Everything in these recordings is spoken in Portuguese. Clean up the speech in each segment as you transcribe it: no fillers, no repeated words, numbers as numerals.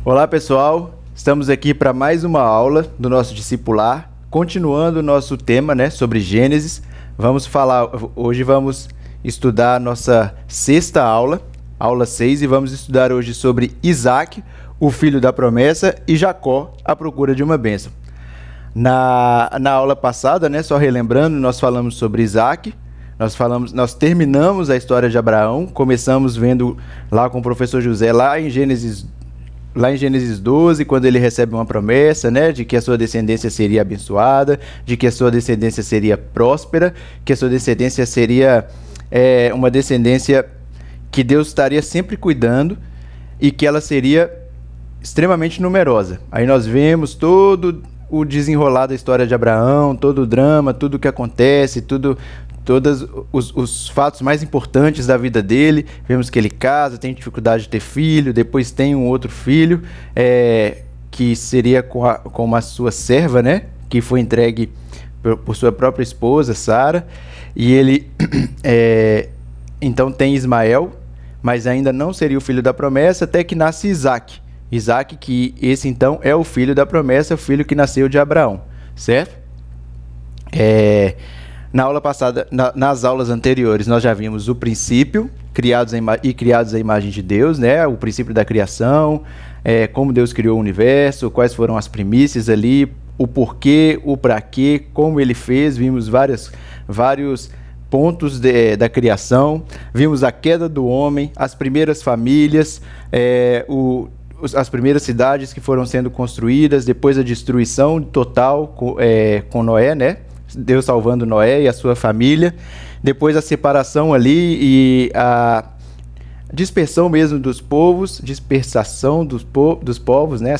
Olá pessoal, estamos aqui para mais uma aula do nosso discipular, continuando o nosso tema, sobre Gênesis. Hoje vamos estudar a nossa sexta aula, aula 6, e vamos estudar hoje sobre Isaac, o filho da promessa, e Jacó, a procura de uma bênção. Na aula passada, só relembrando, nós falamos sobre Isaac. Nós terminamos a história de Abraão, começamos vendo lá com o professor José, lá em Gênesis 12, quando ele recebe uma promessa, de que a sua descendência seria abençoada, de que a sua descendência seria próspera, que a sua descendência seria uma descendência que Deus estaria sempre cuidando e que ela seria extremamente numerosa. Aí nós vemos todo o desenrolar da história de Abraão, todo o drama, tudo o que acontece, todos os fatos mais importantes da vida dele. Vemos que ele casa, tem dificuldade de ter filho, depois tem um outro filho, que seria com a sua serva, que foi entregue por sua própria esposa, Sara, e ele então tem Ismael, mas ainda não seria o filho da promessa, até que nasce Isaac, que esse então é o filho da promessa, o filho que nasceu de Abraão, certo? Na aula passada, nas aulas anteriores, nós já vimos o princípio, criados à imagem de Deus, o princípio da criação, como Deus criou o universo, quais foram as primícias ali, o porquê, o para quê, como ele fez. Vimos vários pontos da criação, vimos a queda do homem, as primeiras famílias, as primeiras cidades que foram sendo construídas, depois a destruição total com Noé, Deus salvando Noé e a sua família, depois a separação ali e a dispersão mesmo dos povos, dispersação dos povos, a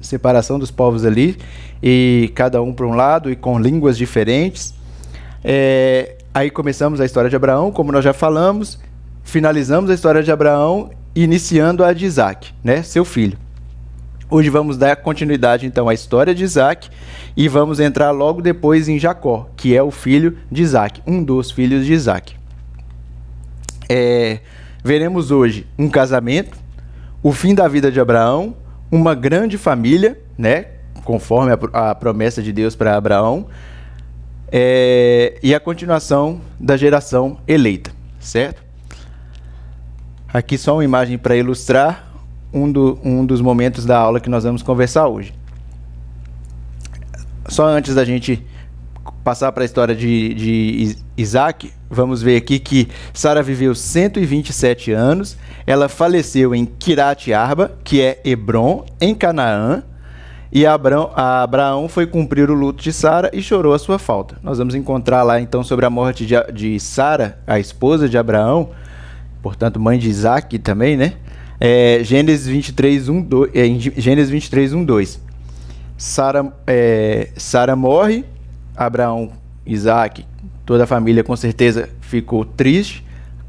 separação dos povos ali, e cada um para um lado e com línguas diferentes. Aí começamos a história de Abraão, como nós já falamos, finalizamos a história de Abraão, iniciando a de Isaac, seu filho. Hoje vamos dar continuidade então à história de Isaac e vamos entrar logo depois em Jacó, que é o filho de Isaac, um dos filhos de Isaac. Veremos hoje um casamento, o fim da vida de Abraão, uma grande família, conforme a promessa de Deus para Abraão, e a continuação da geração eleita, certo? Aqui só uma imagem para ilustrar um dos momentos da aula que nós vamos conversar hoje. Só antes da gente passar para a história de Isaac, vamos ver aqui que Sara viveu 127 anos, ela faleceu em Quirat Arba, que é Hebron, em Canaã, e Abraão foi cumprir o luto de Sara e chorou a sua falta. Nós vamos encontrar lá então sobre a morte de Sara, a esposa de Abraão, portanto mãe de Isaac também, Gênesis 23, 1, 2. Sara morre, Abraão, Isaac, toda a família com certeza ficou triste,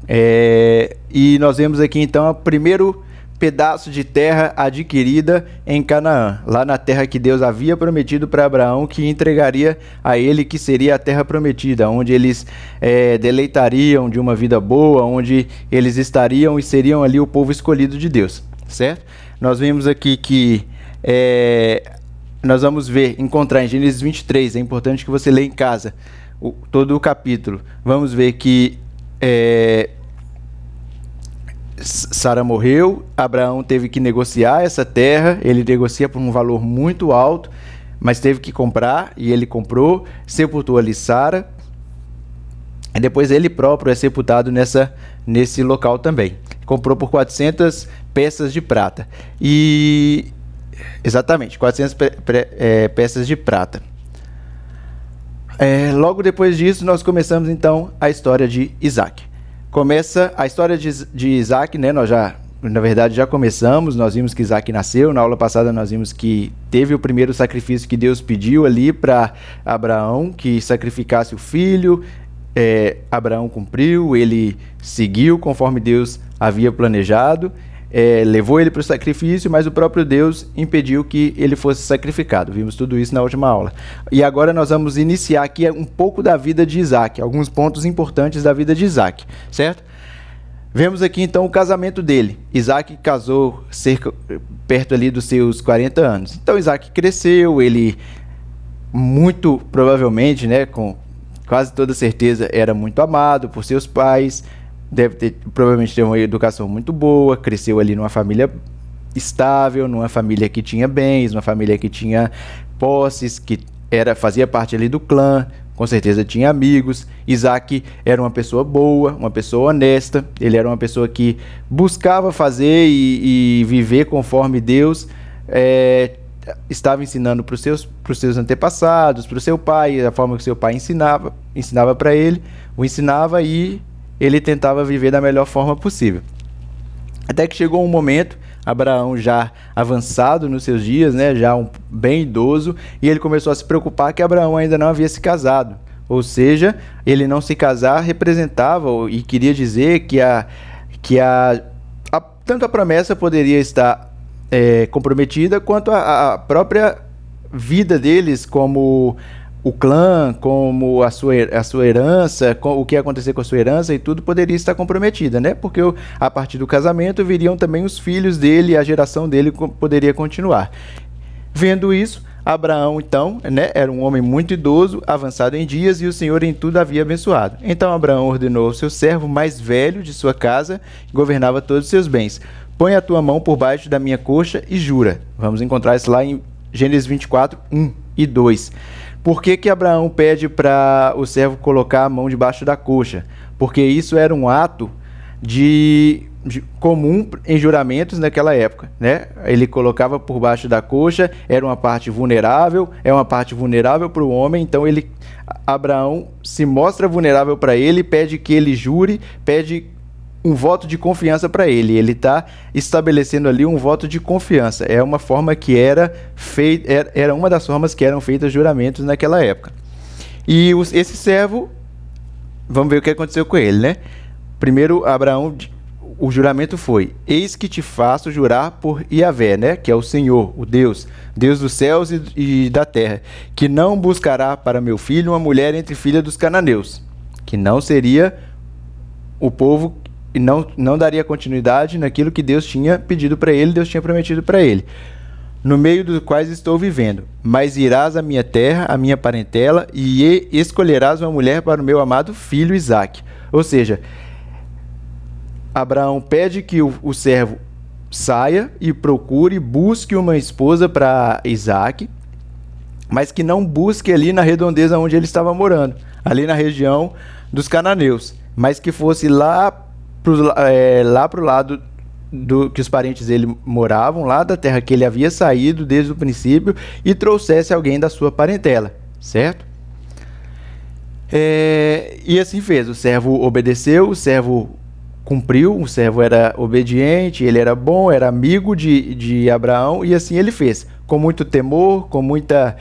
e nós vemos aqui então o primeiro pedaço de terra adquirida em Canaã, lá na terra que Deus havia prometido para Abraão que entregaria a ele, que seria a terra prometida, onde eles deleitariam de uma vida boa, onde eles estariam e seriam ali o povo escolhido de Deus, certo? Nós vemos aqui que nós vamos encontrar em Gênesis 23, é importante que você leia em casa todo o capítulo. Vamos ver que Sara morreu, Abraão teve que negociar essa terra, ele negocia por um valor muito alto, mas teve que comprar, e ele comprou, sepultou ali Sara, e depois ele próprio é sepultado nesse local também. Comprou por 400 peças de prata. Exatamente, 400 peças de prata. Logo depois disso, nós começamos então a história de Isaac. Começa a história de Isaac, nós na verdade já começamos, nós vimos que Isaac nasceu, na aula passada nós vimos que teve o primeiro sacrifício que Deus pediu ali para Abraão, que sacrificasse o filho. Abraão cumpriu, ele seguiu conforme Deus havia planejado, levou ele para o sacrifício, mas o próprio Deus impediu que ele fosse sacrificado. Vimos tudo isso na última aula. E agora nós vamos iniciar aqui um pouco da vida de Isaac, alguns pontos importantes da vida de Isaac, certo? Vemos aqui então o casamento dele. Isaac casou perto ali dos seus 40 anos. Então Isaac cresceu, ele muito provavelmente, né, com quase toda certeza, era muito amado por seus pais, provavelmente teve uma educação muito boa, cresceu ali numa família estável, numa família que tinha bens, numa família que tinha posses, que fazia parte ali do clã, com certeza tinha amigos. Isaac era uma pessoa boa, uma pessoa honesta, ele era uma pessoa que buscava fazer e viver conforme Deus estava ensinando para os seus antepassados, para o seu pai, a forma que seu pai ensinava para ele, o ensinava e ele tentava viver da melhor forma possível. Até que chegou um momento, Abraão já avançado nos seus dias, né, já bem idoso, e ele começou a se preocupar que Abraão ainda não havia se casado. Ou seja, ele não se casar representava e queria dizer que tanto a promessa poderia estar comprometida, quanto a própria vida deles como o clã, como a sua herança, o que ia acontecer com a sua herança e tudo poderia estar comprometida, né? Porque a partir do casamento viriam também os filhos dele, a geração dele poderia continuar. Vendo isso, Abraão, então, né, era um homem muito idoso, avançado em dias, e o Senhor em tudo havia abençoado. Então Abraão ordenou ao seu servo mais velho de sua casa, que governava todos os seus bens: põe a tua mão por baixo da minha coxa e jura. Vamos encontrar isso lá em Gênesis 24, 1 e 2. Por que Abraão pede para o servo colocar a mão debaixo da coxa? Porque isso era um ato comum em juramentos naquela época, né? Ele colocava por baixo da coxa, era uma parte vulnerável, é uma parte vulnerável para o homem, então Abraão se mostra vulnerável para ele, pede que ele jure, pede um voto de confiança para ele. Ele está estabelecendo ali um voto de confiança. É uma forma que era uma das formas que eram feitas juramentos naquela época. E esse servo, vamos ver o que aconteceu com ele, né? Primeiro, Abraão, o juramento foi: eis que te faço jurar por Iavé, né? Que é o Senhor, o Deus dos céus e da terra, que não buscará para meu filho uma mulher entre filhas dos cananeus, que não seria o povo e não daria continuidade naquilo que Deus tinha pedido para ele, Deus tinha prometido para ele, no meio dos quais estou vivendo. Mas irás à minha terra, à minha parentela, e escolherás uma mulher para o meu amado filho Isaque. Ou seja, Abraão pede que o servo saia e busque uma esposa para Isaque, mas que não busque ali na redondeza onde ele estava morando, ali na região dos cananeus, mas que fosse lá para o lado que os parentes dele moravam, lá da terra que ele havia saído desde o princípio, e trouxesse alguém da sua parentela, certo? E assim fez. O servo obedeceu, o servo cumpriu, o servo era obediente, ele era bom, era amigo de Abraão, e assim ele fez, com muito temor, com muita...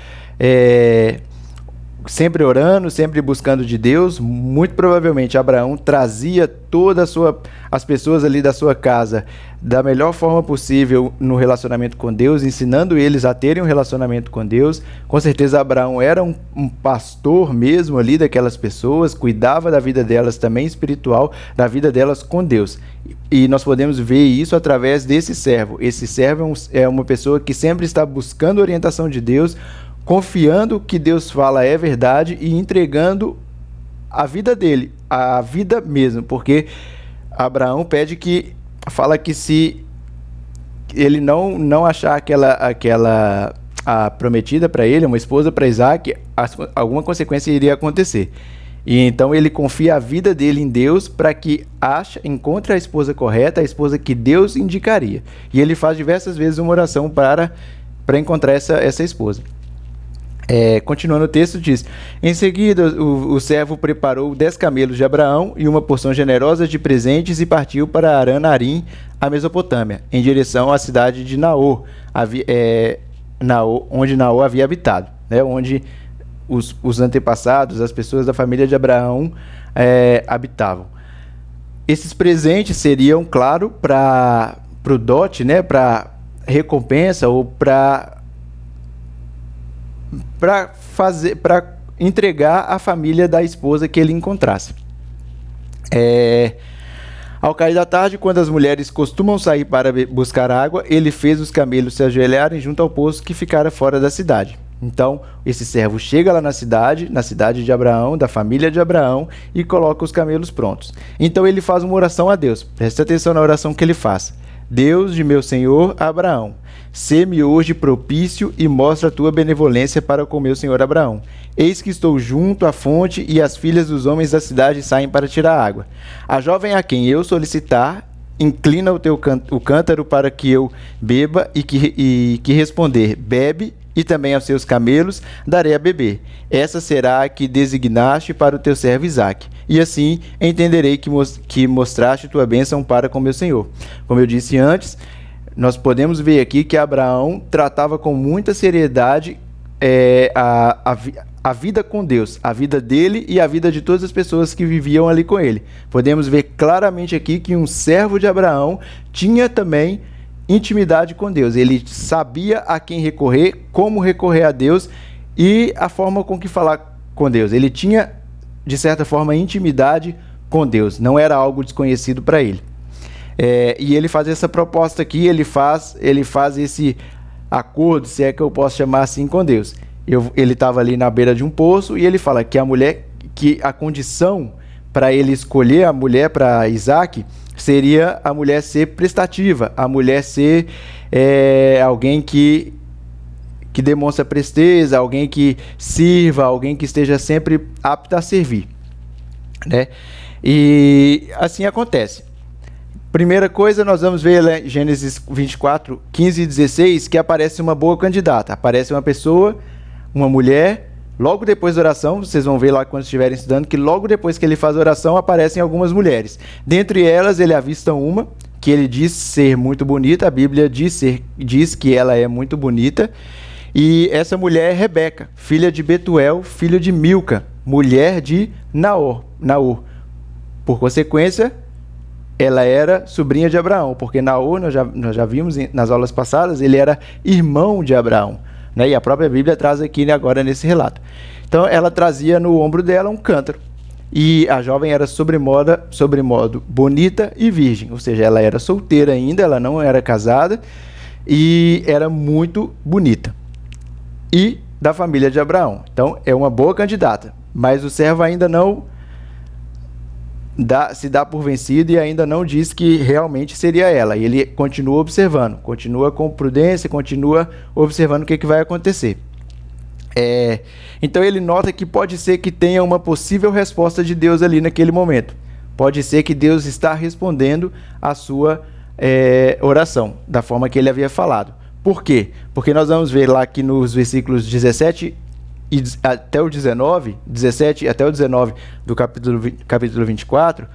sempre orando, sempre buscando de Deus. Muito provavelmente Abraão trazia todas as pessoas ali da sua casa da melhor forma possível no relacionamento com Deus, ensinando eles a terem um relacionamento com Deus. Com certeza Abraão era um pastor mesmo ali daquelas pessoas, cuidava da vida delas também espiritual, da vida delas com Deus. E nós podemos ver isso através desse servo. Esse servo é uma pessoa que sempre está buscando a orientação de Deus, confiando que Deus fala é verdade e entregando a vida dele, a vida mesmo, porque Abraão fala que se ele não achar a prometida para ele, uma esposa para Isaque, alguma consequência iria acontecer. E então ele confia a vida dele em Deus para que encontre a esposa correta, a esposa que Deus indicaria. E ele faz diversas vezes uma oração para encontrar essa esposa. Continuando o texto, diz: em seguida o servo preparou 10 camelos de Abraão e uma porção generosa de presentes e partiu para Arã-Narim, a Mesopotâmia, em direção à cidade de Naor, onde Naor havia habitado, né, onde os antepassados, as pessoas da família de Abraão habitavam. Esses presentes seriam, claro, para o dote, né, para recompensa ou para entregar à família da esposa que ele encontrasse. Ao cair da tarde, quando as mulheres costumam sair para buscar água, ele fez os camelos se ajoelharem junto ao poço que ficara fora da cidade. Então, esse servo chega lá na cidade de Abraão, da família de Abraão, e coloca os camelos prontos. Então ele faz uma oração a Deus. Presta atenção na oração que ele faz. Deus de meu senhor Abraão, sê-me hoje propício e mostra a tua benevolência para com meu senhor Abraão. Eis que estou junto à fonte e as filhas dos homens da cidade saem para tirar água. A jovem a quem eu solicitar, inclina o cântaro para que eu beba e que responder, bebe, e também aos seus camelos darei a beber. Essa será a que designaste para o teu servo Isaque. E assim entenderei que mostraste tua bênção para com meu senhor. Como eu disse antes, nós podemos ver aqui que Abraão tratava com muita seriedade a vida com Deus, a vida dele e a vida de todas as pessoas que viviam ali com ele. Podemos ver claramente aqui que um servo de Abraão tinha também intimidade com Deus. Ele sabia a quem recorrer, como recorrer a Deus e a forma com que falar com Deus. Ele tinha, de certa forma, intimidade com Deus. Não era algo desconhecido para ele. E ele faz essa proposta aqui, ele faz esse acordo, se é que eu posso chamar assim, com Deus. Ele estava ali na beira de um poço e ele fala que a condição para ele escolher a mulher para Isaque seria a mulher ser prestativa, a mulher ser alguém que demonstra presteza, alguém que sirva, alguém que esteja sempre apta a servir, né? E assim acontece. Primeira coisa, nós vamos ver lá em Gênesis 24, 15 e 16, que aparece uma boa candidata. Aparece uma pessoa, uma mulher. Logo depois da oração, vocês vão ver lá quando estiverem estudando, que logo depois que ele faz a oração, aparecem algumas mulheres. Dentre elas, ele avista uma, que ele diz ser muito bonita, a Bíblia diz que ela é muito bonita, e essa mulher é Rebeca, filha de Betuel, filho de Milca, mulher de Naor. Por consequência, ela era sobrinha de Abraão, porque Naor, nós já vimos nas aulas passadas, ele era irmão de Abraão. E a própria Bíblia traz aqui agora nesse relato. Então ela trazia no ombro dela um cântaro. E a jovem era sobremodo bonita e virgem. Ou seja, ela era solteira ainda, ela não era casada e era muito bonita. E da família de Abraão. Então é uma boa candidata. Mas o servo ainda não se dá por vencido e ainda não diz que realmente seria ela. E ele continua observando, continua com prudência, continua observando o que vai acontecer. Então ele nota que pode ser que tenha uma possível resposta de Deus ali naquele momento. Pode ser que Deus está respondendo a sua oração, da forma que ele havia falado. Por quê? Porque nós vamos ver lá que nos versículos 17 e até o 19, 17 até o 19 do capítulo 24,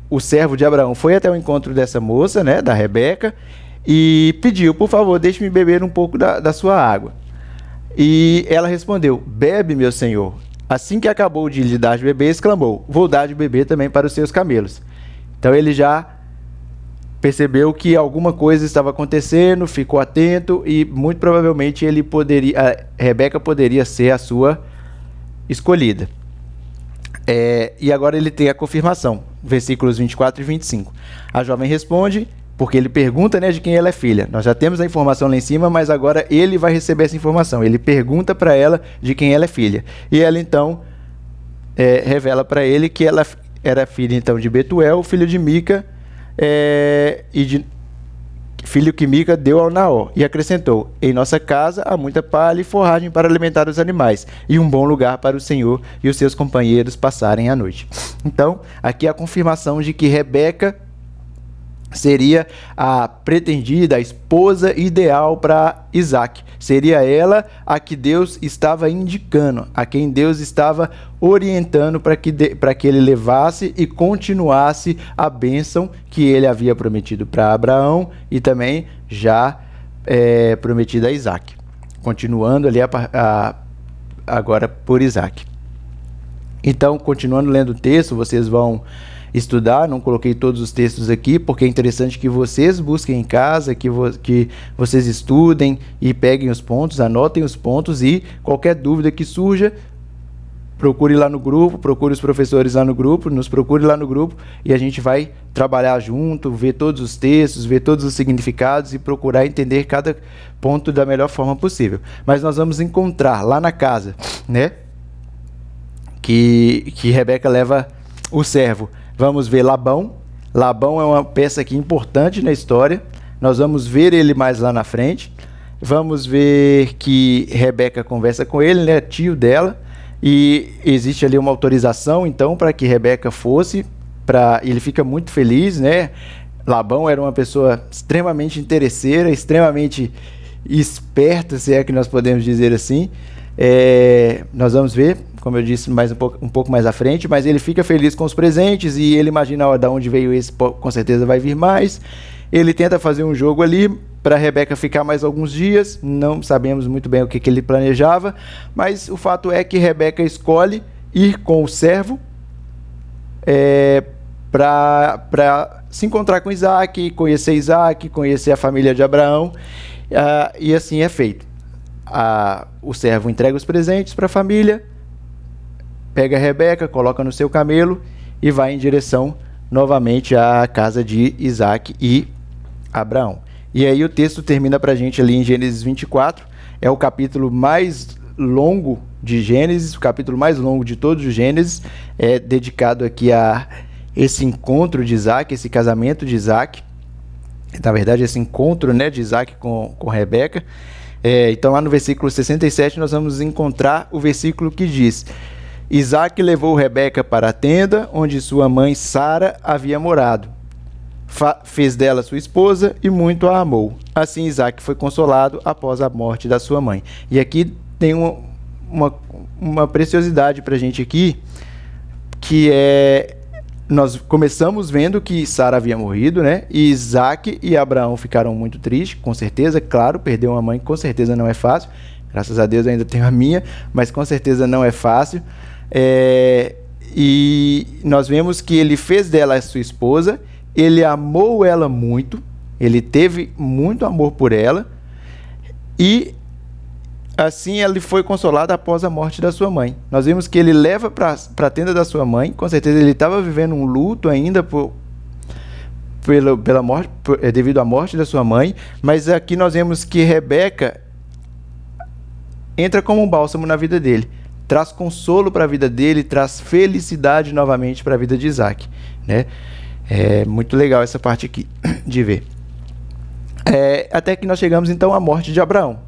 o servo de Abraão foi até o encontro dessa moça, né, da Rebeca, e pediu, por favor, deixe-me beber um pouco da sua água. E ela respondeu, bebe, meu senhor. Assim que acabou de lhe dar de beber, exclamou, vou dar de beber também para os seus camelos. Então ele já percebeu que alguma coisa estava acontecendo, ficou atento e muito provavelmente a Rebeca poderia ser a sua escolhida. E agora ele tem a confirmação, versículos 24 e 25. A jovem responde, porque ele pergunta, né, de quem ela é filha. Nós já temos a informação lá em cima, mas agora ele vai receber essa informação. Ele pergunta para ela de quem ela é filha. E ela então revela para ele que ela era filha então de Betuel, filho de Mica, filho que Mica deu ao Naor, e acrescentou, em nossa casa há muita palha e forragem para alimentar os animais, e um bom lugar para o Senhor e os seus companheiros passarem a noite. Então, aqui é a confirmação de que Rebeca seria a pretendida, a esposa ideal para Isaque. Seria ela a que Deus estava indicando, a quem Deus estava orientando para que ele levasse e continuasse a bênção que ele havia prometido para Abraão e também já prometido a Isaque. Continuando ali agora por Isaque. Então, continuando lendo o texto, vocês vão estudar, não coloquei todos os textos aqui, porque é interessante que vocês busquem em casa, que vocês estudem e peguem os pontos, anotem os pontos e qualquer dúvida que surja, procure lá no grupo, procure os professores lá no grupo, nos procure lá no grupo e a gente vai trabalhar junto, ver todos os textos, ver todos os significados e procurar entender cada ponto da melhor forma possível. Mas nós vamos encontrar lá na casa, né, que Rebeca leva o servo. Vamos ver Labão. Labão é uma peça aqui importante na história. Nós vamos ver ele mais lá na frente. Vamos ver que Rebeca conversa com ele, né, tio dela. E existe ali uma autorização, então, para que Rebeca fosse. Ele fica muito feliz, né? Labão era uma pessoa extremamente interesseira, extremamente esperta, se é que nós podemos dizer assim. Nós vamos ver, como eu disse, um pouco mais à frente, mas ele fica feliz com os presentes e ele imagina, de onde veio esse, com certeza vai vir mais. Ele tenta fazer um jogo ali para Rebeca ficar mais alguns dias, não sabemos muito bem o que ele planejava, mas o fato é que Rebeca escolhe ir com o servo para se encontrar com Isaac, conhecer a família de Abraão, e assim é feito. O servo entrega os presentes para a família, pega a Rebeca, coloca no seu camelo e vai em direção novamente à casa de Isaac e Abraão. E aí o texto termina para a gente ali em Gênesis 24, é o capítulo mais longo de Gênesis, o capítulo mais longo de todos os Gênesis, é dedicado aqui a esse encontro de Isaac, esse casamento de Isaac, na verdade esse encontro, né, de Isaac com Rebeca. Então lá no versículo 67 nós vamos encontrar o versículo que diz: Isaac levou Rebeca para a tenda onde sua mãe Sara havia morado. Fez dela sua esposa e muito a amou. Assim Isaac foi consolado após a morte da sua mãe. E aqui tem uma preciosidade para a gente aqui, que nós começamos vendo que Sara havia morrido, né? E Isaac e Abraão ficaram muito tristes, com certeza, claro, perder uma mãe com certeza não é fácil. Graças a Deus ainda tenho a minha, mas com certeza não é fácil. E nós vemos que ele fez dela a sua esposa, ele amou ela muito, ele teve muito amor por ela, e assim ele foi consolado após a morte da sua mãe. Nós vimos que ele leva para a tenda da sua mãe, com certeza ele estava vivendo um luto ainda pela morte, devido à morte da sua mãe, mas aqui nós vemos que Rebeca entra como um bálsamo na vida dele, traz consolo para a vida dele, traz felicidade novamente para a vida de Isaac, né? É muito legal essa parte aqui de ver. Até que nós chegamos então à morte de Abraão.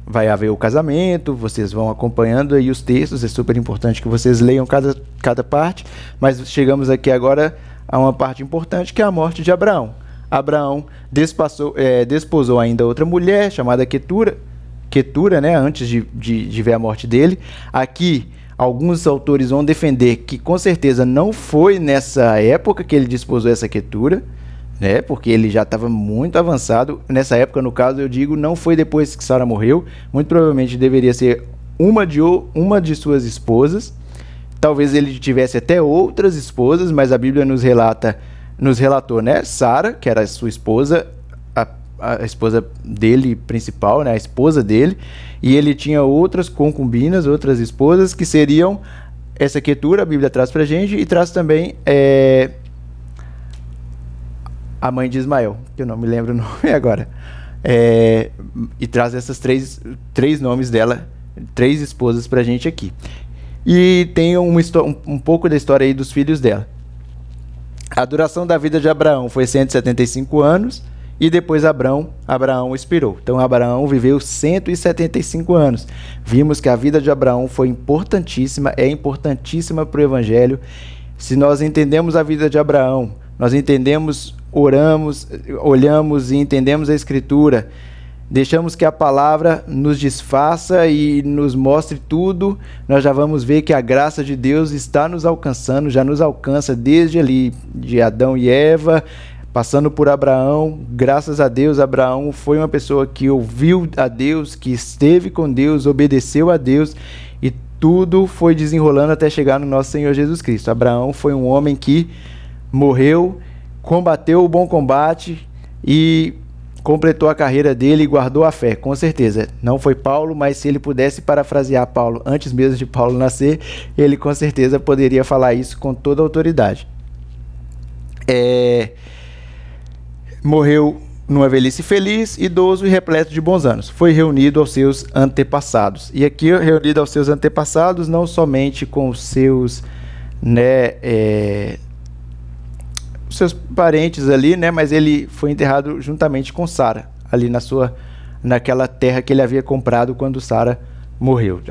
Vai haver o casamento, vocês vão acompanhando aí os textos, é super importante que vocês leiam cada parte, mas chegamos aqui agora a uma parte importante, que é a morte de Abraão. Abraão desposou ainda outra mulher chamada Quetura, né, antes de ver a morte dele. Aqui alguns autores vão defender que com certeza não foi nessa época que ele desposou essa Quetura, né, porque ele já estava muito avançado. Nessa época, no caso, eu digo, não foi depois que Sara morreu. Muito provavelmente deveria ser uma de suas esposas. Talvez ele tivesse até outras esposas, mas a Bíblia nos relatou, né, Sara, que era a sua esposa, a esposa dele principal, né, a esposa dele, e ele tinha outras concubinas, outras esposas, que seriam essa Quetura, a Bíblia traz pra gente, e traz também a mãe de Ismael, que eu não me lembro o nome agora, e traz essas três nomes dela, 3 esposas pra gente aqui. E tem um pouco da história aí dos filhos dela. A duração da vida de Abraão foi 175 anos, e depois Abraão expirou. Então Abraão viveu 175 anos. Vimos que a vida de Abraão foi importantíssima, é importantíssima para o Evangelho. Se nós entendemos a vida de Abraão, nós entendemos, olhamos e entendemos a Escritura, deixamos que a palavra nos desfaça e nos mostre tudo, nós já vamos ver que a graça de Deus está nos alcançando, já nos alcança desde ali, de Adão e Eva, passando por Abraão. Graças a Deus, Abraão foi uma pessoa que ouviu a Deus, que esteve com Deus, obedeceu a Deus, e tudo foi desenrolando até chegar no nosso Senhor Jesus Cristo. Abraão foi um homem que morreu, combateu o bom combate, e completou a carreira dele e guardou a fé, com certeza. Não foi Paulo, mas se ele pudesse parafrasear Paulo antes mesmo de Paulo nascer, ele com certeza poderia falar isso com toda a autoridade. Morreu numa velhice feliz, idoso e repleto de bons anos. Foi reunido aos seus antepassados. E aqui, reunido aos seus antepassados, não somente com os seus, seus parentes ali, mas ele foi enterrado juntamente com Sara, ali naquela terra que ele havia comprado quando Sara morreu,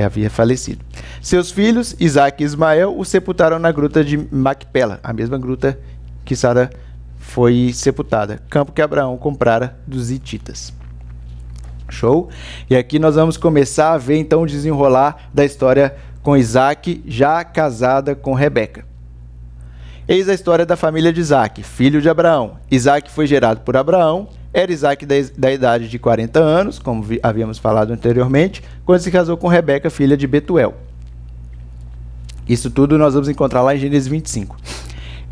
havia falecido. Seus filhos, Isaque e Ismael, o sepultaram na gruta de Macpela, a mesma gruta que Sara foi sepultada, campo que Abraão comprara dos hititas. Show? E aqui nós vamos começar a ver então o desenrolar da história com Isaque, já casada com Rebeca. Eis a história da família de Isaque, filho de Abraão. Isaque foi gerado por Abraão, era Isaque da idade de 40 anos, como havíamos falado anteriormente, quando se casou com Rebeca, filha de Betuel. Isso tudo nós vamos encontrar lá em Gênesis 25.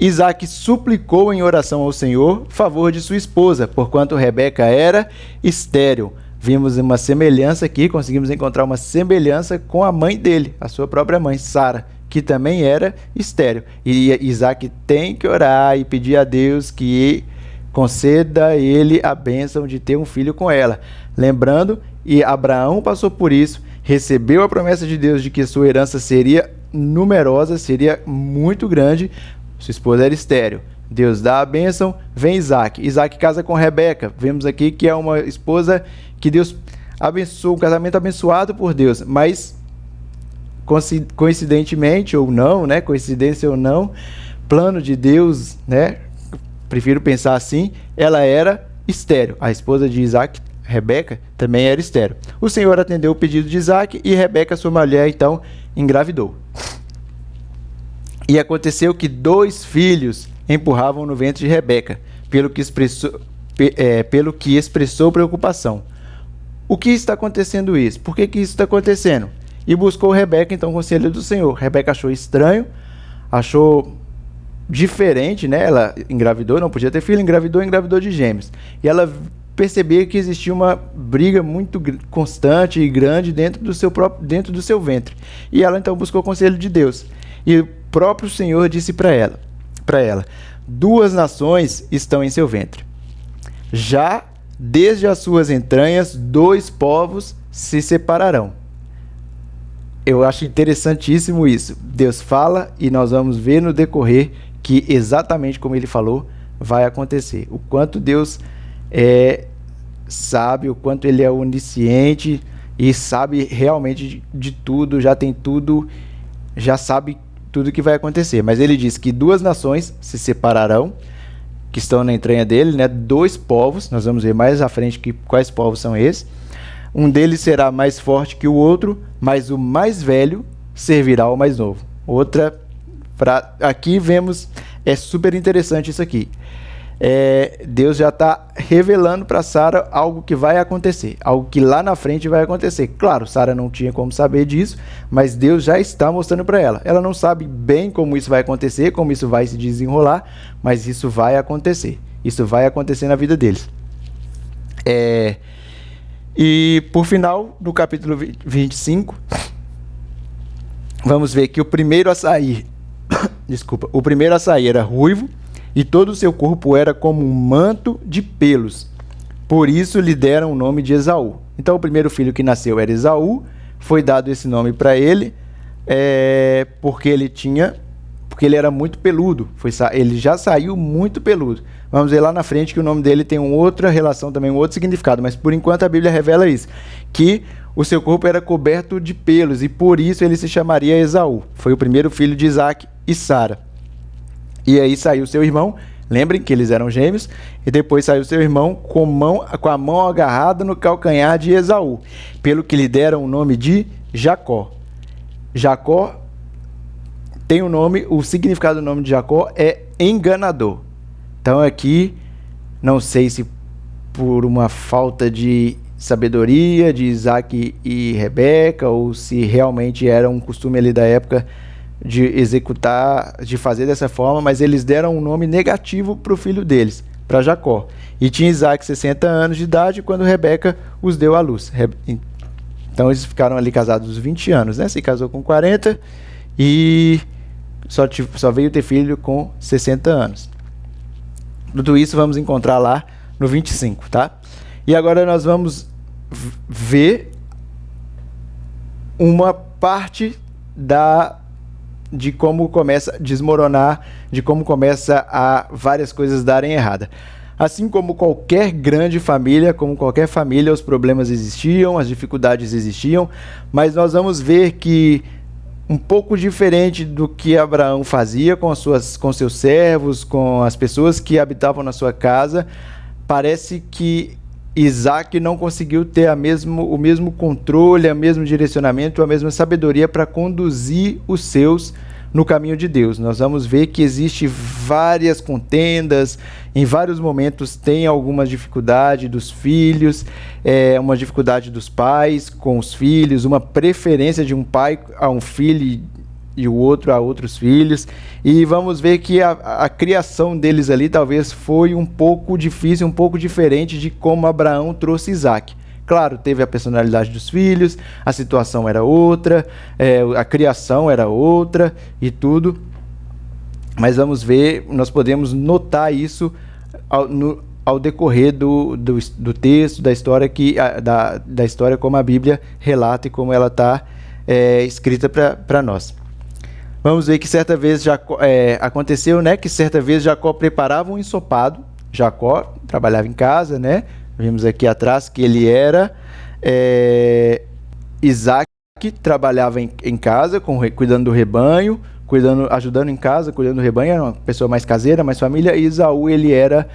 Isaque suplicou em oração ao Senhor favor de sua esposa, porquanto Rebeca era estéril. Vimos uma semelhança aqui, conseguimos encontrar uma semelhança com a mãe dele, a sua própria mãe, Sara, que também era estéril. E Isaque tem que orar e pedir a Deus que conceda a ele a bênção de ter um filho com ela. Lembrando, e Abraão passou por isso, recebeu a promessa de Deus de que sua herança seria numerosa, seria muito grande. Sua esposa era estéril. Deus dá a bênção, vem Isaque. Isaque casa com Rebeca. Vemos aqui que é uma esposa que Deus abençoou, um casamento abençoado por Deus, mas coincidentemente ou não, coincidência ou não, plano de Deus, prefiro pensar assim, ela era estéril. A esposa de Isaque, Rebeca, também era estéril. O Senhor atendeu o pedido de Isaque e Rebeca, sua mulher, então engravidou. E aconteceu que 2 filhos empurravam no ventre de Rebeca, pelo que expressou preocupação. O que está acontecendo isso? Por que isso está acontecendo? E buscou Rebeca, então, o conselho do Senhor. Rebeca achou estranho, achou diferente, Ela engravidou, não podia ter filho, engravidou de gêmeos. E ela percebia que existia uma briga muito constante e grande dentro do seu ventre. E ela, então, buscou o conselho de Deus. E o próprio Senhor disse para ela: 2 nações estão em seu ventre. Já desde as suas entranhas, 2 povos se separarão. Eu acho interessantíssimo isso. Deus fala e nós vamos ver no decorrer que exatamente como ele falou vai acontecer. O quanto Deus é sábio, o quanto ele é onisciente e sabe realmente de tudo, já tem tudo, já sabe tudo que vai acontecer. Mas ele diz que 2 nações se separarão, que estão na entranha dele, 2 povos. Nós vamos ver mais à frente quais povos são esses. Um deles será mais forte que o outro, mas o mais velho servirá ao mais novo. Aqui vemos, é super interessante isso aqui. Deus já está revelando para Sara algo que vai acontecer, algo que lá na frente vai acontecer. Claro, Sara não tinha como saber disso, mas Deus já está mostrando para ela. Ela não sabe bem como isso vai acontecer, como isso vai se desenrolar, mas isso vai acontecer. Isso vai acontecer na vida deles. E por final, no capítulo 25, vamos ver que o primeiro a sair era ruivo, e todo o seu corpo era como um manto de pelos. Por isso lhe deram o nome de Esaú. Então o primeiro filho que nasceu era Esaú, foi dado esse nome para ele, porque ele era muito peludo. Ele já saiu muito peludo. Vamos ver lá na frente que o nome dele tem uma outra relação também, um outro significado, mas por enquanto a Bíblia revela isso, que o seu corpo era coberto de pelos e por isso ele se chamaria Esaú. Foi o primeiro filho de Isaque e Sara. E aí saiu seu irmão, lembrem que eles eram gêmeos, e depois saiu seu irmão com a mão agarrada no calcanhar de Esaú, pelo que lhe deram o nome de Jacó. Jacó tem um nome, o significado do nome de Jacó é enganador. Então aqui, não sei se por uma falta de sabedoria de Isaque e Rebeca, ou se realmente era um costume ali da época de executar, de fazer dessa forma, mas eles deram um nome negativo para o filho deles. para Jacó. E tinha Isaac 60 anos de idade quando Rebeca os deu à luz. Então eles ficaram ali casados 20 anos, né? Se casou com 40 e só veio ter filho com 60 anos. Tudo isso vamos encontrar lá no 25, tá? E agora nós vamos ver uma parte de como começa a desmoronar, de como começa a várias coisas darem errada. Assim como qualquer grande família, como qualquer família, os problemas existiam, as dificuldades existiam, mas nós vamos ver que um pouco diferente do que Abraão fazia com seus servos, com as pessoas que habitavam na sua casa, parece que Isaac não conseguiu ter o mesmo controle, o mesmo direcionamento, a mesma sabedoria para conduzir os seus no caminho de Deus. Nós vamos ver que existe várias contendas, em vários momentos tem alguma dificuldade dos filhos, uma dificuldade dos pais com os filhos, uma preferência de um pai a um filho e o outro a outros filhos, e vamos ver que a criação deles ali talvez foi um pouco difícil, um pouco diferente de como Abraão trouxe Isaac. Claro, teve a personalidade dos filhos, a situação era outra, a criação era outra e tudo, mas vamos ver, nós podemos notar isso ao decorrer do texto, da história, da história como a Bíblia relata e como ela está escrita para nós. Vamos ver que certa vez aconteceu, né, que certa vez Jacó preparava um ensopado. Jacó trabalhava em casa, né? Vimos aqui atrás que ele era Isaac trabalhava em casa, cuidando do rebanho, ajudando em casa, cuidando do rebanho, era uma pessoa mais caseira, mais família, e Esaú, ele era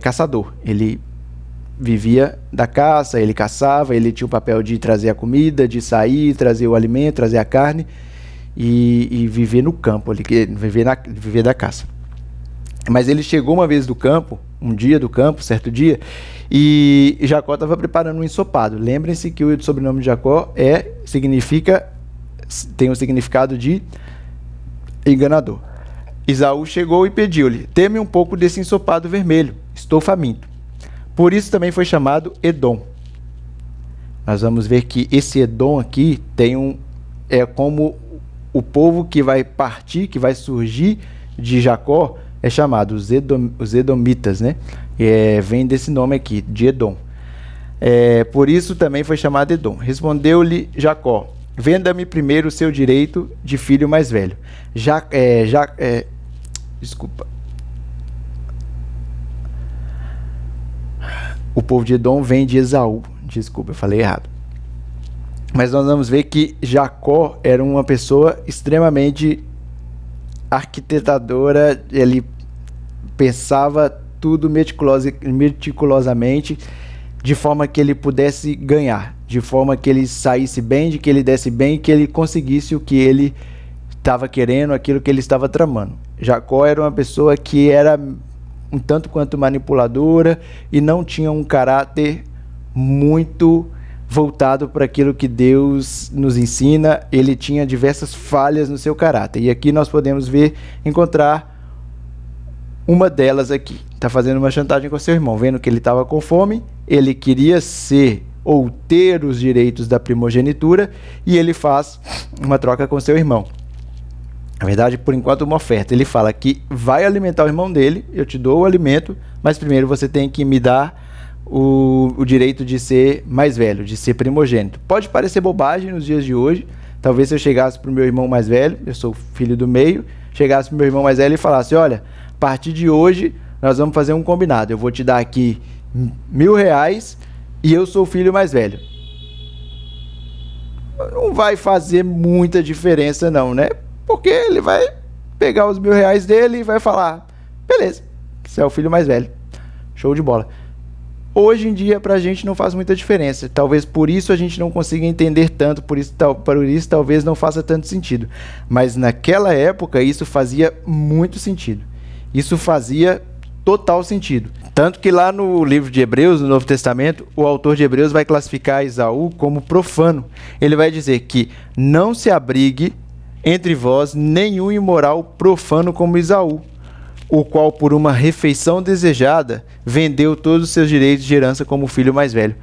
caçador. Ele vivia da caça, ele caçava, ele tinha o papel de trazer a comida, de sair, trazer o alimento, trazer a carne e viver no campo, viver da caça. Mas ele chegou uma vez do campo, certo dia, e Jacó estava preparando um ensopado. Lembrem-se que o sobrenome de Jacó tem o significado de enganador. Esaú chegou e pediu-lhe: "Dê-me um pouco desse ensopado vermelho, estou faminto." Por isso também foi chamado Edom. Nós vamos ver que esse Edom aqui é como o povo que vai partir, que vai surgir de Jacó, é chamado os Edomitas, né? Vem desse nome aqui, de Edom. Por isso também foi chamado Edom. Respondeu-lhe Jacó: "Venda-me primeiro o seu direito de filho mais velho." Desculpa. O povo de Edom vem de Esaú. Desculpa, eu falei errado. Mas nós vamos ver que Jacó era uma pessoa extremamente arquitetadora, ele pensava tudo meticulosamente, de forma que ele pudesse ganhar, de forma que ele saísse bem, de que ele desse bem, que ele conseguisse o que ele estava querendo, aquilo que ele estava tramando. Jacó era uma pessoa que era um tanto quanto manipuladora e não tinha um caráter muito voltado para aquilo que Deus nos ensina. Ele tinha diversas falhas no seu caráter. E aqui nós podemos encontrar uma delas aqui. Está fazendo uma chantagem com seu irmão, vendo que ele estava com fome, ele queria ser ou ter os direitos da primogenitura, e ele faz uma troca com seu irmão. Na verdade, por enquanto, uma oferta. Ele fala que vai alimentar o irmão dele, eu te dou o alimento, mas primeiro você tem que me dar o direito de ser mais velho, de ser primogênito. Pode parecer bobagem nos dias de hoje. Talvez se eu chegasse para o meu irmão mais velho, eu sou filho do meio, chegasse para o meu irmão mais velho e falasse: "Olha, a partir de hoje nós vamos fazer um combinado, eu vou te dar aqui R$1.000 e eu sou o filho mais velho." Não vai fazer muita diferença não, né? Porque ele vai pegar os R$1.000 dele e vai falar: "Beleza, você é o filho mais velho, show de bola." Hoje em dia, para a gente não faz muita diferença. Talvez por isso a gente não consiga entender tanto, por isso talvez não faça tanto sentido. Mas naquela época, isso fazia muito sentido. Isso fazia total sentido. Tanto que lá no livro de Hebreus, no Novo Testamento, o autor de Hebreus vai classificar Esaú como profano. Ele vai dizer que não se abrigue entre vós nenhum imoral profano como Esaú, o qual, por uma refeição desejada, vendeu todos os seus direitos de herança como filho mais velho.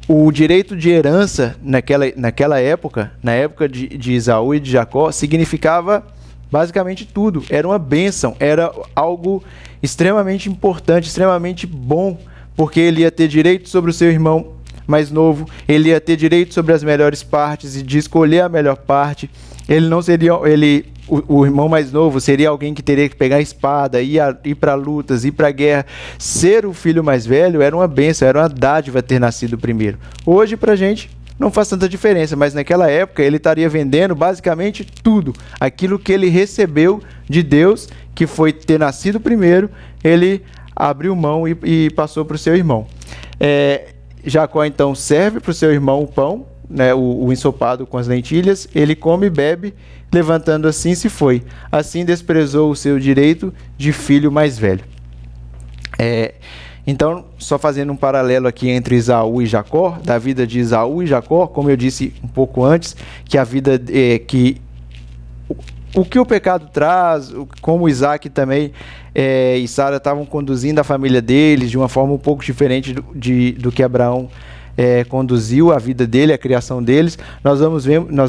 O direito de herança naquela época, na época de Esaú e de Jacó, significava basicamente tudo. Era uma bênção, era algo extremamente importante, extremamente bom, porque ele ia ter direito sobre o seu irmão mais novo, ele ia ter direito sobre as melhores partes e de escolher a melhor parte. Ele não seria, o irmão mais novo seria alguém que teria que pegar a espada, ir para lutas, ir para a guerra. Ser o filho mais velho era uma bênção, era uma dádiva ter nascido primeiro. Hoje, para a gente, não faz tanta diferença, mas naquela época ele estaria vendendo basicamente tudo. Aquilo que ele recebeu de Deus, que foi ter nascido primeiro, ele abriu mão e passou para o seu irmão. Jacó então serve para o seu irmão o pão, né, o ensopado com as lentilhas, ele come e bebe, levantando assim se foi. Assim desprezou o seu direito de filho mais velho. Então, só fazendo um paralelo aqui entre Esaú e Jacó, da vida de Esaú e Jacó, como eu disse um pouco antes, que a vida o que o pecado traz, como Isaac também e Sara estavam conduzindo a família deles de uma forma um pouco diferente do que Abraão conduziu a vida dele, a criação deles, nós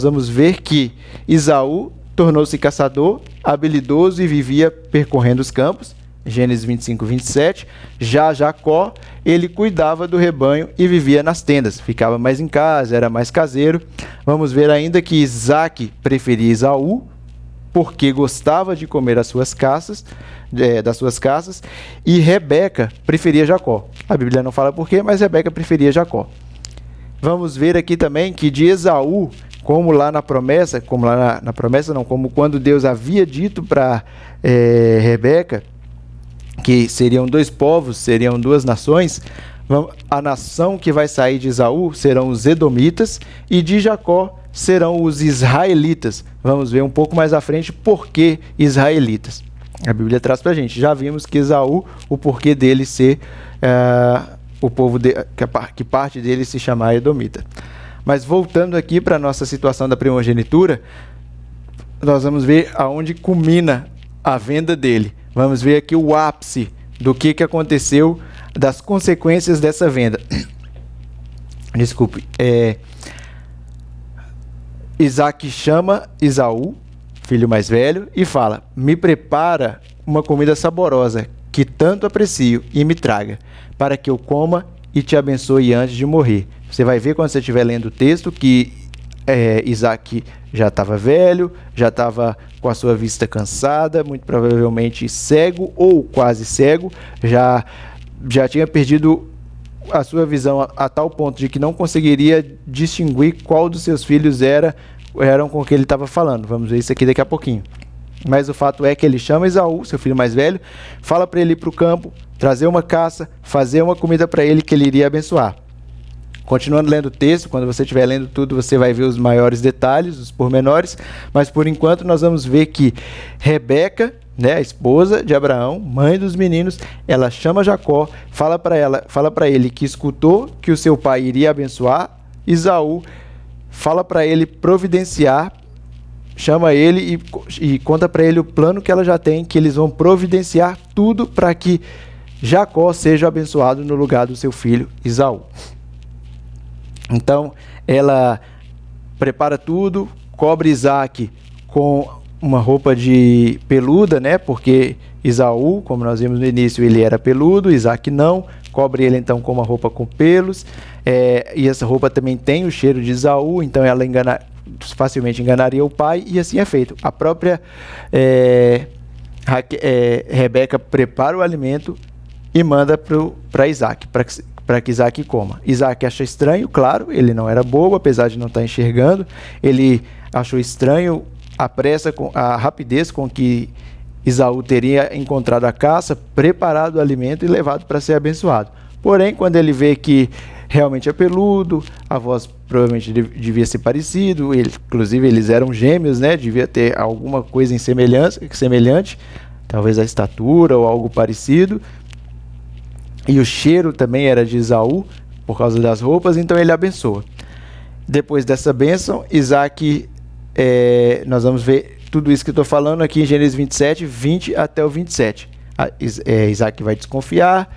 vamos ver que Esaú tornou-se caçador, habilidoso e vivia percorrendo os campos, Gênesis 25, 27. Já Jacó, ele cuidava do rebanho e vivia nas tendas, ficava mais em casa, era mais caseiro. Vamos ver ainda que Isaac preferia Esaú, porque gostava de comer das suas caças, e Rebeca preferia Jacó. A Bíblia não fala por quê, mas Rebeca preferia Jacó. Vamos ver aqui também que de Esaú, como quando Deus havia dito para Rebeca, que seriam 2 povos, seriam 2 nações, a nação que vai sair de Esaú serão os Edomitas, e de Jacó serão os israelitas. Vamos ver um pouco mais à frente por que israelitas. A Bíblia traz para a gente. Já vimos que Esaú, o porquê dele ser o povo, que parte dele se chamar Edomita. Mas voltando aqui para a nossa situação da primogenitura, nós vamos ver aonde culmina a venda dele. Vamos ver aqui o ápice do que aconteceu, das consequências dessa venda. Desculpe. Isaac chama Esaú, filho mais velho, e fala: me prepara uma comida saborosa, que tanto aprecio, e me traga, para que eu coma e te abençoe antes de morrer. Você vai ver quando você estiver lendo o texto que Isaac já estava velho, já estava com a sua vista cansada, muito provavelmente cego ou quase cego, já tinha perdido a sua visão a tal ponto de que não conseguiria distinguir qual dos seus filhos eram com que ele estava falando. Vamos ver isso aqui daqui a pouquinho. Mas o fato é que ele chama Esaú, seu filho mais velho, fala para ele ir para o campo, trazer uma caça, fazer uma comida para ele que ele iria abençoar. Continuando lendo o texto, quando você estiver lendo tudo, você vai ver os maiores detalhes, os pormenores, mas por enquanto nós vamos ver que Rebeca, a esposa de Abraão, mãe dos meninos, ela chama Jacó, fala para ele que escutou que o seu pai iria abençoar Esaú, fala para ele providenciar, chama ele e conta para ele o plano que ela já tem, que eles vão providenciar tudo para que Jacó seja abençoado no lugar do seu filho Esaú. Então, ela prepara tudo, cobre Isaac com uma roupa de peluda, porque Esaú, como nós vimos no início, ele era peludo, Isaac não, cobre ele então com uma roupa com pelos, e essa roupa também tem o cheiro de Esaú, então ela facilmente enganaria o pai, e assim é feito. A própria Rebeca prepara o alimento e manda para Isaac, para que Isaac coma. Isaac acha estranho, claro, ele não era bobo, apesar de não estar enxergando, ele achou estranho a rapidez com que Esaú teria encontrado a caça, preparado o alimento e levado para ser abençoado. Porém, quando ele vê que realmente é peludo, a voz provavelmente devia ser parecido, inclusive eles eram gêmeos, devia ter alguma coisa semelhante, talvez a estatura ou algo parecido, e o cheiro também era de Esaú, por causa das roupas, então ele abençoa. Depois dessa bênção, Isaac, nós vamos ver tudo isso que eu estou falando aqui em Gênesis 27, 20 até o 27. Isaac vai desconfiar,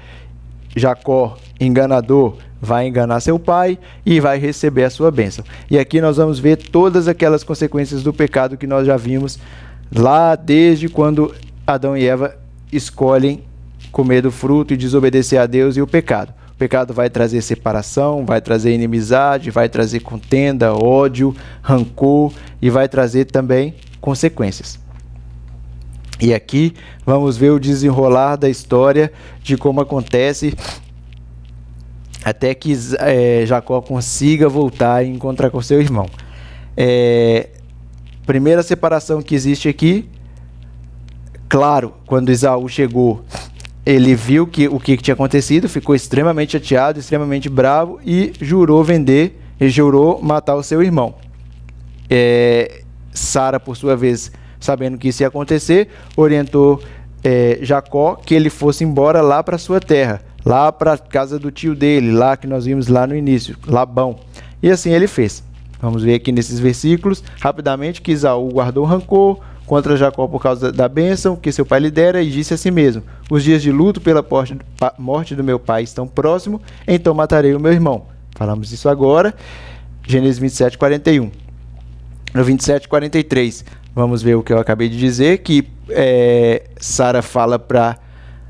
Jacó, enganador, vai enganar seu pai e vai receber a sua bênção. E aqui nós vamos ver todas aquelas consequências do pecado que nós já vimos lá desde quando Adão e Eva escolhem comer do fruto e desobedecer a Deus e o pecado. O pecado vai trazer separação, vai trazer inimizade, vai trazer contenda, ódio, rancor e vai trazer também consequências. E aqui vamos ver o desenrolar da história de como acontece até que Jacó consiga voltar e encontrar com seu irmão. Primeira separação que existe aqui, claro, quando Esaú chegou, ele viu o que tinha acontecido, ficou extremamente chateado, extremamente bravo e jurou matar o seu irmão. Sara, por sua vez, sabendo que isso ia acontecer, orientou Jacó que ele fosse embora lá para sua terra, lá para a casa do tio dele, lá que nós vimos lá no início, Labão. E assim ele fez. Vamos ver aqui nesses versículos, rapidamente, que Esaú guardou rancor contra Jacó por causa da bênção que seu pai lhe dera e disse a si mesmo: os dias de luto pela morte do meu pai estão próximos, então matarei o meu irmão. Falamos isso agora, Gênesis 27, 41. No 27, 43, vamos ver o que eu acabei de dizer, que Sara fala para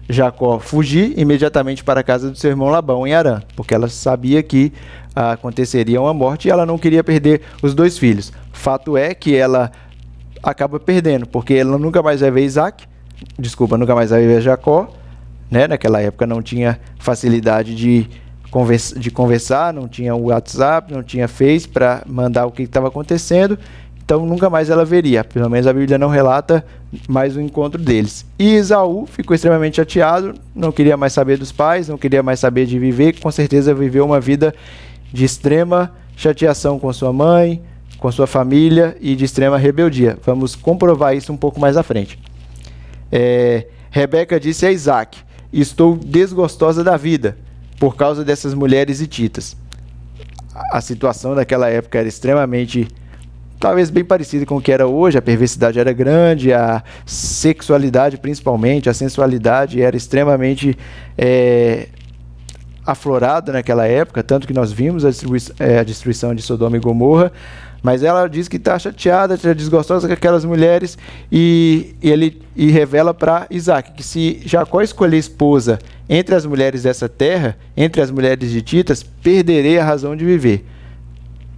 Jacó fugir imediatamente para a casa do seu irmão Labão em Harã, porque ela sabia que aconteceria uma morte e ela não queria perder os dois filhos. Fato é que ela acaba perdendo, porque ela nunca mais vai ver nunca mais vai ver Jacó, né? Naquela época não tinha facilidade de conversar, não tinha o WhatsApp, não tinha Face para mandar o que estava acontecendo, então nunca mais ela veria. Pelo menos a Bíblia não relata mais o encontro deles. E Esaú ficou extremamente chateado, não queria mais saber dos pais, não queria mais saber de viver, com certeza viveu uma vida de extrema chateação com sua mãe, com sua família e de extrema rebeldia. Vamos comprovar isso um pouco mais à frente. Rebeca disse a Isaac: estou desgostosa da vida por causa dessas mulheres hititas. A situação daquela época era extremamente, talvez bem parecida com o que era hoje. A perversidade era grande, a sexualidade principalmente, a sensualidade era extremamente aflorada naquela época, tanto que nós vimos a destruição de Sodoma e Gomorra. Mas ela diz que está chateada, está desgostosa com aquelas mulheres e revela para Isaac que se Jacó escolher esposa entre as mulheres dessa terra, entre as mulheres hititas, perderei a razão de viver.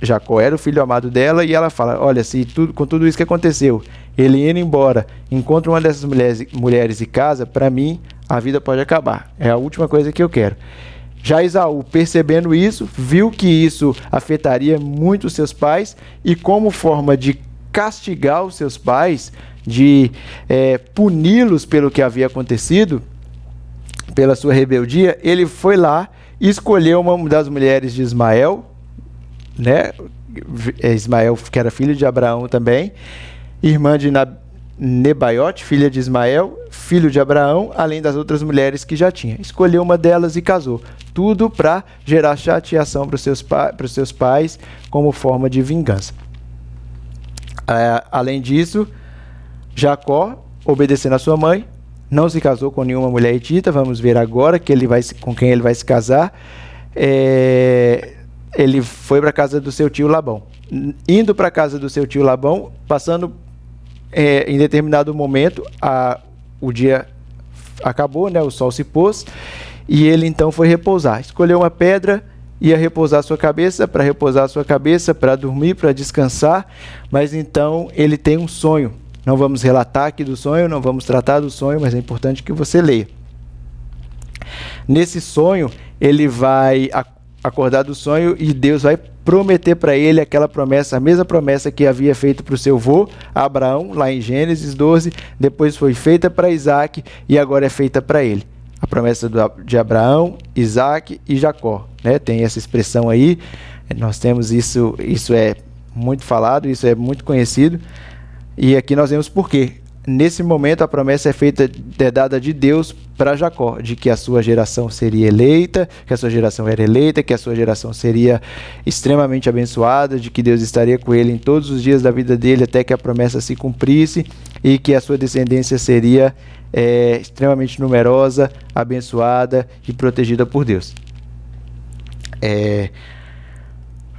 Jacó era o filho amado dela e ela fala: olha, se com tudo isso que aconteceu, ele indo embora, encontra uma dessas mulheres e casa, para mim a vida pode acabar. É a última coisa que eu quero. Já Esaú, percebendo isso, viu que isso afetaria muito os seus pais e, como forma de castigar os seus pais, de puni-los pelo que havia acontecido, pela sua rebeldia, ele foi lá e escolheu uma das mulheres de Ismael, né? Ismael, que era filho de Abraão também, irmã de Nebaiote, filha de Ismael, filho de Abraão, além das outras mulheres que já tinha. Escolheu uma delas e casou. Tudo para gerar chateação para os seus pais, como forma de vingança. Além disso, Jacó, obedecendo a sua mãe, não se casou com nenhuma mulher hitita. Vamos ver agora com quem ele vai se casar. Ele foi para a casa do seu tio Labão. Indo para a casa do seu tio Labão, passando em determinado momento, o dia acabou, né? O sol se pôs, e ele então foi repousar. Escolheu uma pedra, ia repousar sua cabeça, para dormir, para descansar, mas então ele tem um sonho. Não vamos relatar aqui do sonho, não vamos tratar do sonho, mas é importante que você leia. Nesse sonho, ele vai acordar do sonho e Deus vai prometer para ele aquela promessa, a mesma promessa que havia feito para o seu avô Abraão, lá em Gênesis 12, depois foi feita para Isaac e agora é feita para ele. A promessa de Abraão, Isaac e Jacó, né? Tem essa expressão aí, nós temos isso é muito falado, isso é muito conhecido, e aqui nós vemos por quê. Nesse momento a promessa é dada de Deus para Jacó, de que a sua geração seria eleita, que a sua geração era eleita, que a sua geração seria extremamente abençoada, de que Deus estaria com ele em todos os dias da vida dele até que a promessa se cumprisse e que a sua descendência seria extremamente numerosa, abençoada e protegida por Deus.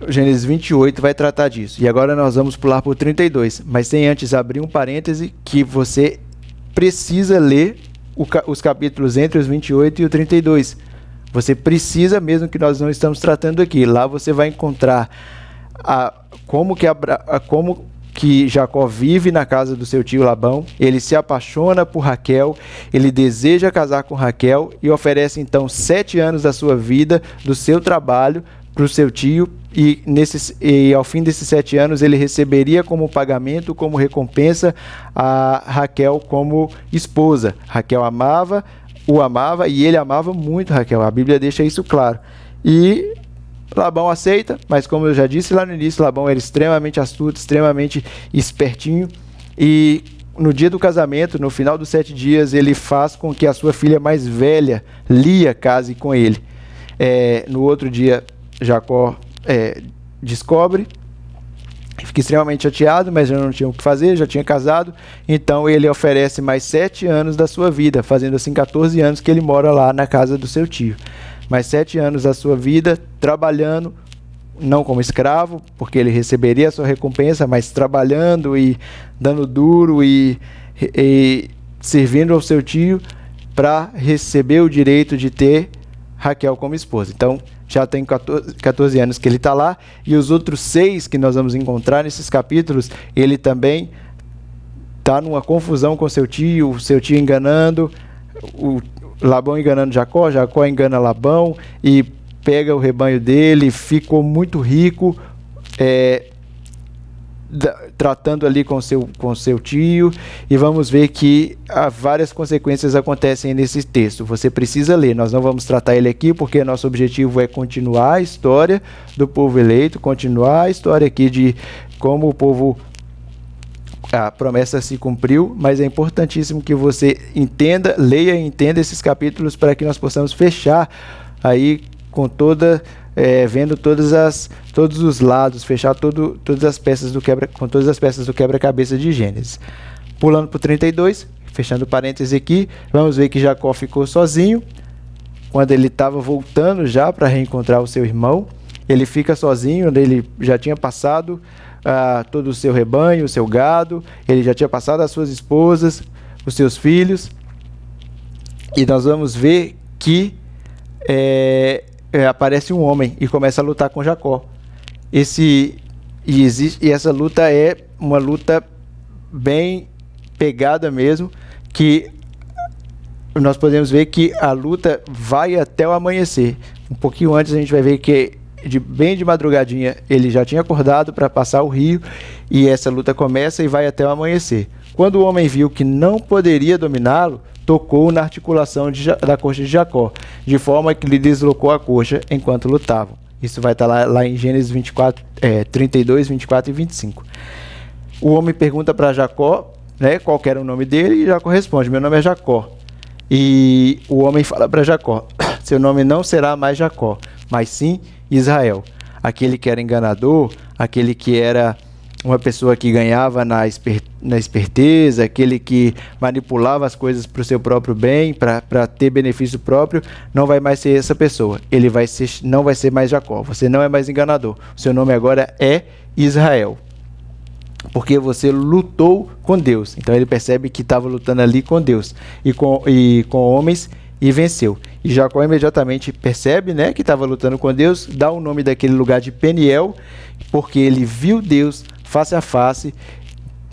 Gênesis 28 vai tratar disso. E agora nós vamos pular para o 32, mas sem antes abrir um parêntese que você precisa ler os capítulos entre os 28 e o 32. Você precisa, mesmo que nós não estamos tratando aqui. Lá você vai encontrar como que Jacó vive na casa do seu tio Labão. Ele se apaixona por Raquel, ele deseja casar com Raquel e oferece então 7 anos da sua vida, do seu trabalho, para o seu tio, e ao fim desses 7 anos ele receberia como pagamento, como recompensa, a Raquel como esposa. Raquel o amava e ele amava muito Raquel, a Bíblia deixa isso claro. E Labão aceita, mas como eu já disse lá no início, Labão era extremamente astuto, extremamente espertinho, e no dia do casamento, no final dos 7 dias, ele faz com que a sua filha mais velha, Lia, case com ele. No outro dia, Jacó descobre, fica extremamente chateado, mas já não tinha o que fazer, já tinha casado, então ele oferece mais 7 anos da sua vida, fazendo assim 14 anos que ele mora lá na casa do seu tio. Mais 7 anos da sua vida trabalhando, não como escravo, porque ele receberia a sua recompensa, mas trabalhando e dando duro e servindo ao seu tio para receber o direito de ter Raquel como esposa. Então, já tem 14 anos que ele está lá, e os outros 6 que nós vamos encontrar nesses capítulos, ele também está numa confusão com seu tio enganando, o Labão enganando Jacó, Jacó engana Labão e pega o rebanho dele, ficou muito rico, tratando ali com seu tio, e vamos ver que várias consequências acontecem nesse texto. Você precisa ler, nós não vamos tratar ele aqui porque nosso objetivo é continuar a história do povo eleito, continuar a história aqui de como o povo, a promessa se cumpriu, mas é importantíssimo que você entenda, leia e entenda esses capítulos para que nós possamos fechar aí com vendo todos os lados, fechar todas as peças do quebra-cabeça de Gênesis. Pulando para o 32, fechando parênteses aqui, vamos ver que Jacó ficou sozinho. Quando ele estava voltando já para reencontrar o seu irmão, ele fica sozinho, ele já tinha passado todo o seu rebanho, o seu gado, ele já tinha passado as suas esposas, os seus filhos, e nós vamos ver que aparece um homem e começa a lutar com Jacó. E essa luta é uma luta bem pegada mesmo, que nós podemos ver que a luta vai até o amanhecer. Um pouquinho antes a gente vai ver que bem de madrugadinha ele já tinha acordado para passar o rio, e essa luta começa e vai até o amanhecer. Quando o homem viu que não poderia dominá-lo, tocou na articulação da coxa de Jacó, de forma que lhe deslocou a coxa enquanto lutavam. Isso vai estar lá em Gênesis 32, 24 e 25. O homem pergunta para Jacó, qual era o nome dele, e Jacó responde: meu nome é Jacó. E o homem fala para Jacó: seu nome não será mais Jacó, mas sim Israel. Aquele que era enganador, aquele que era uma pessoa que ganhava na esperteza, aquele que manipulava as coisas para o seu próprio bem, para ter benefício próprio, não vai mais ser essa pessoa. Não vai ser mais Jacó. Você não é mais enganador. O seu nome agora é Israel, porque você lutou com Deus. Então ele percebe que estava lutando ali com Deus e com homens, e venceu. E Jacó imediatamente percebe, que estava lutando com Deus, dá o nome daquele lugar de Peniel, porque ele viu Deus face a face,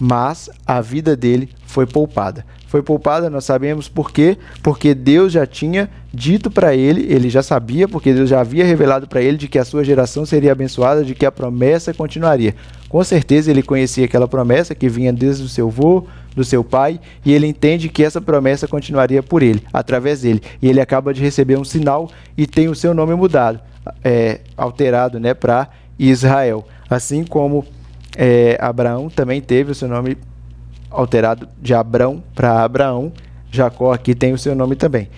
mas a vida dele foi poupada. Foi poupada, nós sabemos por quê? Porque Deus já tinha dito para ele já sabia, porque Deus já havia revelado para ele de que a sua geração seria abençoada, de que a promessa continuaria. Com certeza ele conhecia aquela promessa que vinha desde o seu avô, do seu pai, e ele entende que essa promessa continuaria por ele, através dele. E ele acaba de receber um sinal e tem o seu nome mudado, alterado, para Israel. Assim como Abraão também teve o seu nome alterado de Abrão para Abraão, Jacó aqui tem o seu nome também.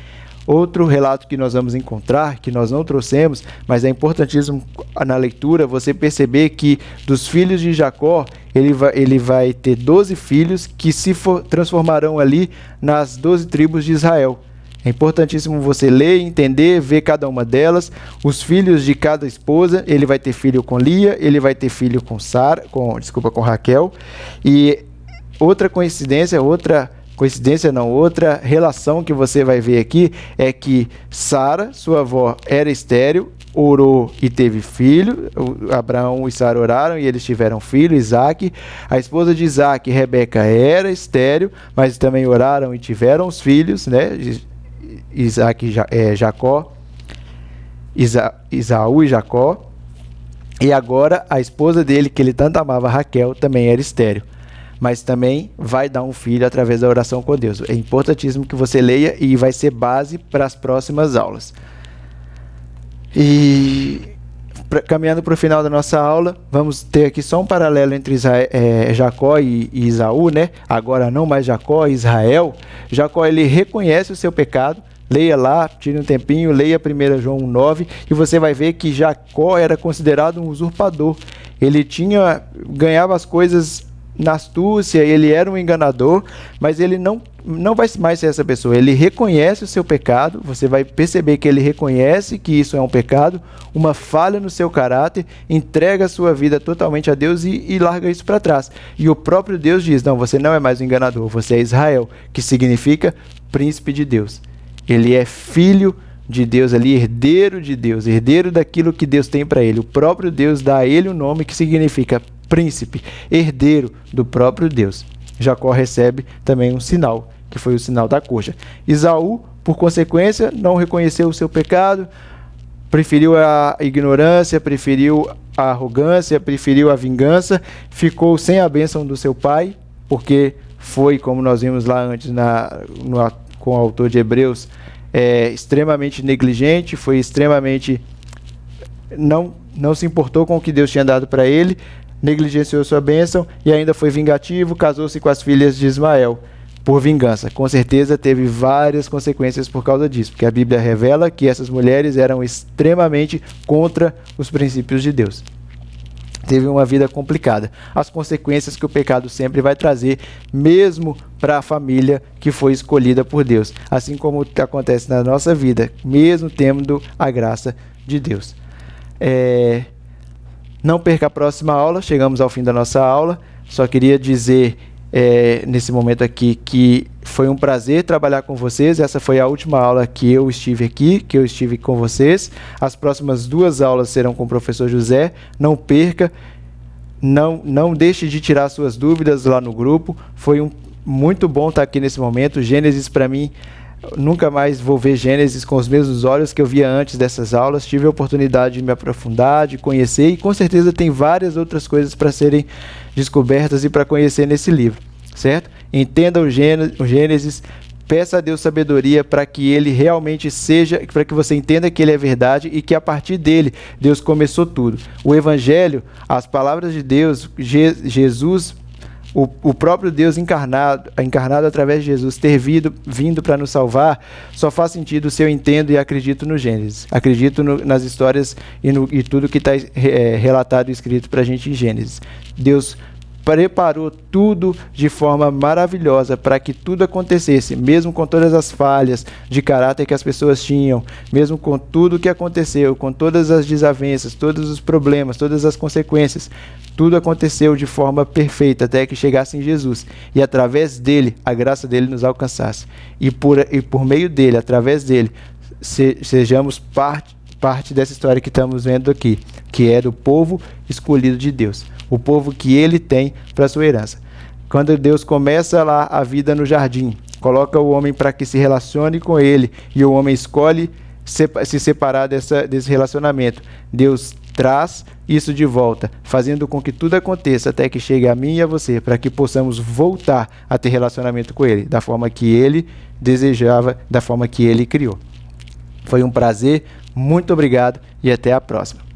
Outro relato que nós vamos encontrar, que nós não trouxemos, mas é importantíssimo na leitura você perceber que dos filhos de Jacó, ele vai ter 12 filhos que se transformarão ali nas 12 tribos de Israel. É importantíssimo você ler, entender, ver cada uma delas. Os filhos de cada esposa, ele vai ter filho com Lia, ele vai ter filho com com Raquel. E outra relação que você vai ver aqui é que Sara, sua avó, era estéril, orou e teve filho. Abraão e Sara oraram e eles tiveram filho, Isaque. A esposa de Isaque, Rebeca, era estéril, mas também oraram e tiveram os filhos, né? Jacó, Esaú e Jacó. E agora a esposa dele, que ele tanto amava, Raquel, também era estéril, mas também vai dar um filho através da oração com Deus. É importantíssimo que você leia e vai ser base para as próximas aulas. E caminhando para o final da nossa aula, vamos ter aqui só um paralelo entre Jacó e Esaú, né? Agora não mais Jacó, Israel. Jacó, ele reconhece o seu pecado. Leia lá, tire um tempinho, leia 1 João 9 e você vai ver que Jacó era considerado um usurpador. Ele ganhava as coisas na astúcia, ele era um enganador, mas ele não vai mais ser essa pessoa. Ele reconhece o seu pecado, você vai perceber que ele reconhece que isso é um pecado, uma falha no seu caráter, entrega a sua vida totalmente a Deus e larga isso para trás. E o próprio Deus diz, não, você não é mais um enganador, você é Israel, que significa príncipe de Deus. Ele é filho de Deus ali, herdeiro de Deus, herdeiro daquilo que Deus tem para ele. O próprio Deus dá a ele o nome que significa príncipe, herdeiro do próprio Deus. Jacó recebe também um sinal, que foi o sinal da coxa. Esaú, por consequência, não reconheceu o seu pecado, preferiu a ignorância, preferiu a arrogância, preferiu a vingança, ficou sem a bênção do seu pai, porque foi, como nós vimos lá antes com o autor de Hebreus, extremamente negligente, foi extremamente... não se importou com o que Deus tinha dado para ele, negligenciou sua bênção e ainda foi vingativo, casou-se com as filhas de Ismael por vingança. Com certeza teve várias consequências por causa disso, porque a Bíblia revela que essas mulheres eram extremamente contra os princípios de Deus. Teve uma vida complicada. As consequências que o pecado sempre vai trazer, mesmo para a família que foi escolhida por Deus. Assim como acontece na nossa vida, mesmo tendo a graça de Deus. Não perca a próxima aula, chegamos ao fim da nossa aula. Só queria dizer nesse momento aqui que foi um prazer trabalhar com vocês. Essa foi a última aula que eu estive aqui, que eu estive com vocês. As próximas 2 aulas serão com o professor José. Não perca, não deixe de tirar suas dúvidas lá no grupo. Foi muito bom estar aqui nesse momento. Gênesis, para mim, nunca mais vou ver Gênesis com os mesmos olhos que eu via antes dessas aulas. Tive a oportunidade de me aprofundar, de conhecer, e com certeza tem várias outras coisas para serem descobertas e para conhecer nesse livro, certo? Entenda o Gênesis, peça a Deus sabedoria para que ele realmente seja, para que você entenda que ele é verdade e que a partir dele Deus começou tudo. O Evangelho, as palavras de Deus, Jesus, o próprio Deus encarnado através de Jesus ter vindo para nos salvar, só faz sentido se eu entendo e acredito no Gênesis. Acredito nas histórias e tudo que está relatado e escrito para a gente em Gênesis. Deus preparou tudo de forma maravilhosa para que tudo acontecesse, mesmo com todas as falhas de caráter que as pessoas tinham, mesmo com tudo que aconteceu, com todas as desavenças, todos os problemas, todas as consequências. Tudo aconteceu de forma perfeita até que chegasse em Jesus e através dele, a graça dele nos alcançasse. E por meio dele, através dele, sejamos parte dessa história que estamos vendo aqui, que é do povo escolhido de Deus, o povo que ele tem para sua herança. Quando Deus começa lá a vida no jardim, coloca o homem para que se relacione com ele e o homem escolhe se separar desse relacionamento. Deus traz isso de volta, fazendo com que tudo aconteça até que chegue a mim e a você, para que possamos voltar a ter relacionamento com ele, da forma que ele desejava, da forma que ele criou. Foi um prazer, muito obrigado e até a próxima.